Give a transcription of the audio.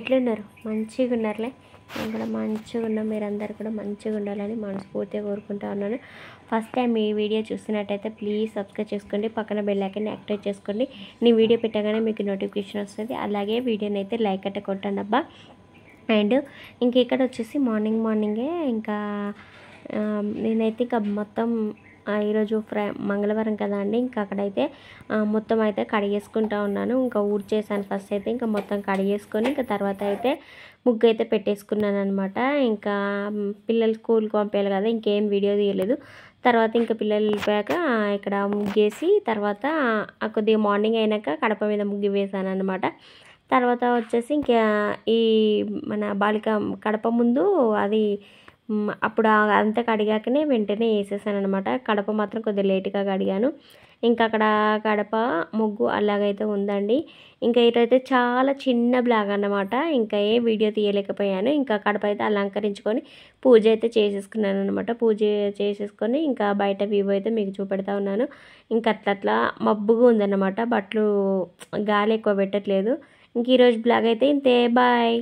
ఎట్లున్నారు? మంచిగా ఉన్నారులే. నేను కూడా మంచిగా ఉన్నాను. మీరందరూ కూడా మంచిగా ఉండాలని మనస్ఫూర్తిగా కోరుకుంటా ఉన్నాను. ఫస్ట్ టైం ఈ వీడియో చూస్తున్నట్టయితే ప్లీజ్ సబ్స్క్రైబ్ చేసుకోండి, పక్కన బెల్ ఐకాన్ని యాక్టివేట్ చేసుకోండి. నేను వీడియో పెట్టగానే మీకు నోటిఫికేషన్ వస్తుంది. అలాగే వీడియోని అయితే లైక్ అయితే కొట్టండి అబ్బా. అండ్ ఇంక ఇక్కడ వచ్చేసి మార్నింగే ఇంకా నేనైతే ఇంకా మొత్తం ఈరోజు మంగళవారం కదా అండి. ఇంకా అక్కడైతే మొత్తం అయితే కడిగేసుకుంటా ఉన్నాను. ఇంకా ఊడ్చేసాను ఫస్ట్ అయితే. ఇంకా మొత్తం కడిగేసుకొని ఇంకా తర్వాత అయితే ముగ్గు అయితే పెట్టేసుకున్నాను అనమాట. ఇంకా పిల్లలు స్కూల్కి పంపించాలి కదా, ఇంకేం వీడియో తీయలేదు. తర్వాత ఇంకా పిల్లలు వెళ్ళిపోయాక ఇక్కడ ముగ్గేసి తర్వాత కొద్దిగా మార్నింగ్ అయినాక కడప మీద ముగ్గు వేసాను అనమాట. తర్వాత వచ్చేసి ఇంకా ఈ మన బాలిక కడప ముందు అది అప్పుడు అంతా కడిగాకనే వెంటనే వేసేసాను అనమాట. కడప మాత్రం కొద్దిగా లేట్గా కడిగాను. ఇంకా అక్కడ కడప ముగ్గు అలాగైతే ఉందండి. ఇంకా ఇటైతే చాలా చిన్న బ్లాగ్ అన్నమాట. ఇంకా ఏ వీడియో తీయలేకపోయాను. ఇంకా కడప అయితే అలంకరించుకొని పూజ అయితే చేసేసుకున్నాను అనమాట. పూజ చేసేసుకొని ఇంకా బయట వ్యూ అయితే మీకు చూపెడతా ఉన్నాను. ఇంకా అట్లా మబ్బుగా ఉందన్నమాట. బట్టలు గాలి ఎక్కువ పెట్టట్లేదు. ఇంక ఈరోజు బ్లాగ్ అయితే ఇంతే. బాయ్.